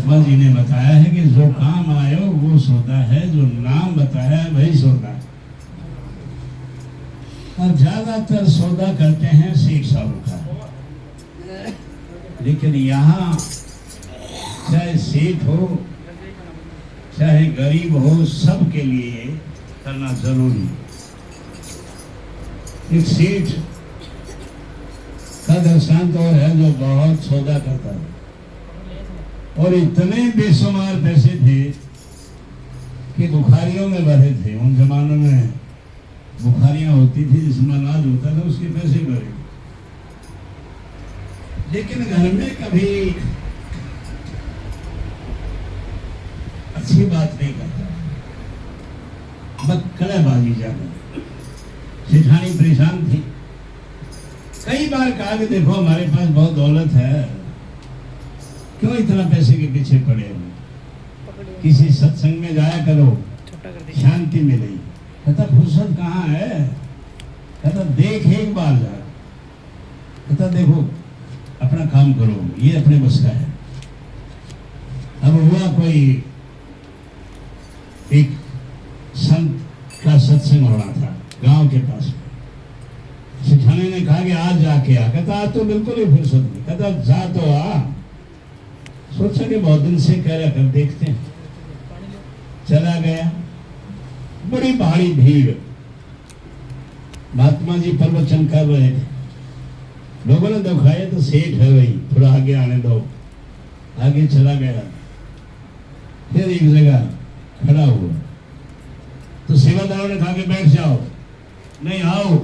महात्मा जी ने बताया है कि जो काम आयो वो सौदा है, जो नाम बताया है वही सौदा है। और ज्यादातर सौदा करते हैं सेठ साहब का, लेकिन यहाँ चाहे सेठ हो चाहे गरीब हो, सबके लिए करना जरूरी। एक सेठ का दृष्टांत और है जो बहुत सौदा करता है, और इतने बेशुमार पैसे थे कि बुखारियों में भरे थे। उन जमानों में बुखारियां होती थी जिसमें अनाज होता था, उसके पैसे भरे। लेकिन घर में कभी अच्छी बात नहीं करता, बकड़ेबाजी ज्यादा। सेठानी परेशान थी, कई बार कहा कि देखो हमारे पास बहुत दौलत है, क्यों इतना पैसे के पीछे पड़े हो, किसी सत्संग में जाया करो, शांति मिलेगी। कहता फुर्सत कहाँ है, कहता देख एक बार जा, कहता देखो अपना काम करो, ये अपने बस का है। अब हुआ कोई एक संत का सत्संग हो रहा था गांव के पास में। सेठानी ने कहा कि आज जाके आ, कहता आज तो बिल्कुल ही फुर्सत नहीं, कहता जा तो आ। सोचा कि बहुत दिन से कह रहा कर देखते हैं, चला गया। बड़ी भारी भीड़, महात्मा जी प्रवचन कर रहे थे, लोगों ने दिखाया तो सेठ है वही, थोड़ा आगे आने दो। आगे चला गया, फिर एक जगह खड़ा हुआ तो सेवादारों ने कहा कि बैठ जाओ, नहीं आओ।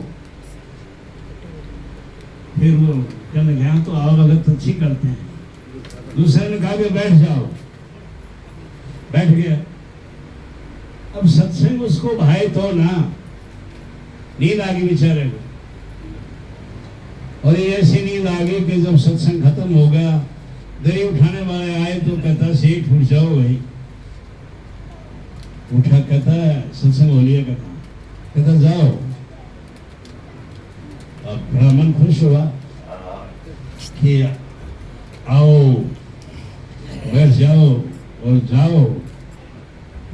फिर वो कहने गया तो आओ, भगत अच्छी करते हैं। दूसरे ने कहा कि बैठ जाओ, बैठ गया। अब सत्संग उसको भाई तो ना, नींद आ गई बेचारे को। और ये ऐसी नींद आ गई कि जब सत्संग खत्म हो गया, दही उठाने वाले आए तो कहता सेठ उठ जाओ भाई। उठा, कहता सत्संग हो लिया, कहता जाओ। अब बड़ा मन खुश हुआ कि आओ बैठ जाओ और जाओ,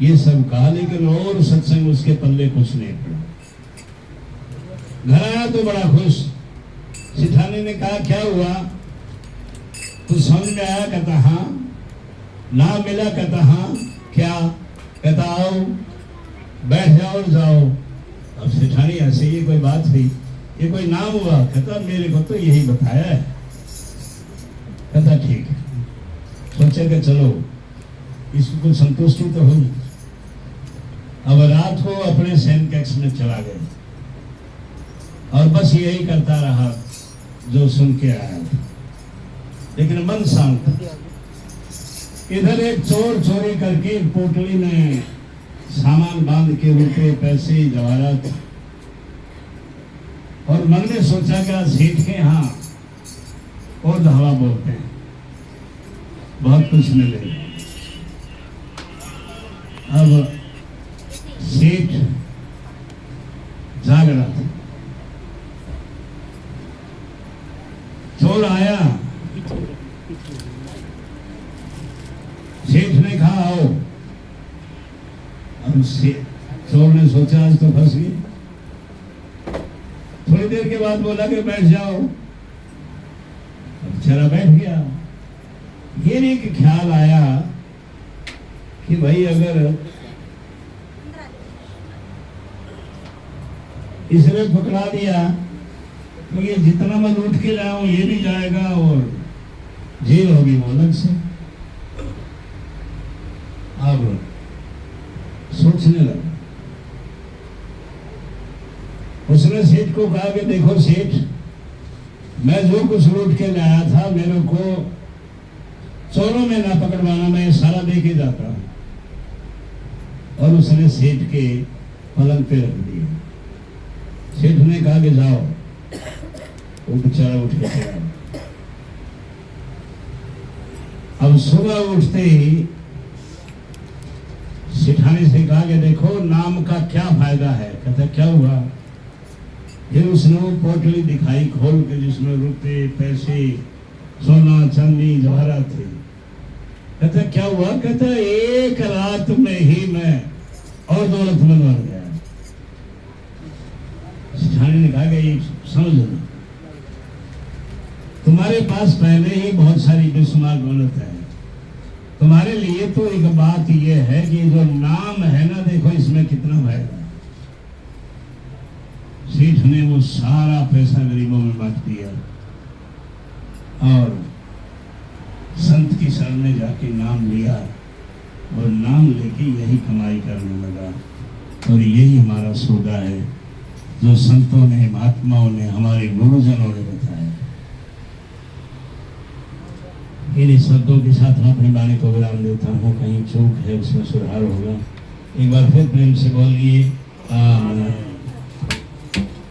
ये सब कहा, लेकिन और सत्संग उसके पल्ले कुछ नहीं पड़ा। घर आया तो बड़ा खुश। सेठानी ने कहा क्या हुआ, कुछ समझ में आया, कहता हाँ। ना मिला, कहता हाँ। क्या, कहता आओ बैठ जाओ और जाओ। अब सेठानी ऐसे ये कोई बात हुई, ये कोई नाम हुआ, कहता मेरे को तो यही बताया है। कहता ठीक है। सोचे कि चलो इसको कुछ संतुष्टि तो हुई। अब रात को अपने सैन कैक्स में चला गया और बस यही करता रहा जो सुन के आया था, लेकिन मन शांत। इधर एक चोर चोरी करके पोटली में सामान बांध के रुपए पैसे जवाहरात, और मन में सोचा कि सेठ के यहाँ और धावा बोलते हैं, बहुत कुछ मिलेगा। अब सेठ जाग रहा था, चोर आया, सेठ ने कहा आओ। अब चोर ने सोचा आज तो फंस गई। थोड़ी देर के बाद बोला कि बैठ जाओ। बेचारा बैठ गया। ये नहीं कि ख्याल आया कि भाई अगर इसने पकड़ा दिया तो ये जितना मैं लूट के लाया हूं ये भी जाएगा और जेल होगी वो अलग से। अब सोचने लगा। उसने सेठ को कहा कि देखो सेठ, मैं जो कुछ लूट के लाया था मेरे को चोरों में ना पकड़वाना, मैं सारा दे के जाता। और उसने सेठ के पलंग पे रख दिया। सेठ ने कहा कि जाओ। वो बेचारा उठ के गया। अब सुबह उठते ही सेठानी से कहा कि देखो नाम का क्या फायदा है। कहता क्या हुआ। फिर उसने वो पोटली दिखाई खोल के जिसमें रुपए पैसे सोना चांदी जवाहरात थे। कहता क्या क्या हुआ? कहता एक रात में ही मैं और दौलतमंद बन गया। सेठानी ने कहा कि समझ लो, तुम्हारे पास पहले ही बहुत सारी बेशुमार दौलत है, तुम्हारे लिए तो एक बात यह है कि जो नाम है ना, देखो इसमें कितना फायदा। सेठ ने वो सारा पैसा गरीबों में बांट दिया और संत की शरण में जाके नाम लिया और नाम लेके यही कमाई करने लगा। और यही हमारा सौदा है जो संतों ने, महात्माओं ने, हमारे गुरुजनों ने बताया। इन शब्दों के साथ मैं अपनी वाणी को विराम देता हूँ। कहीं चूक है उसमें सुधार होगा। एक बार फिर प्रेम से बोलिए आमीन।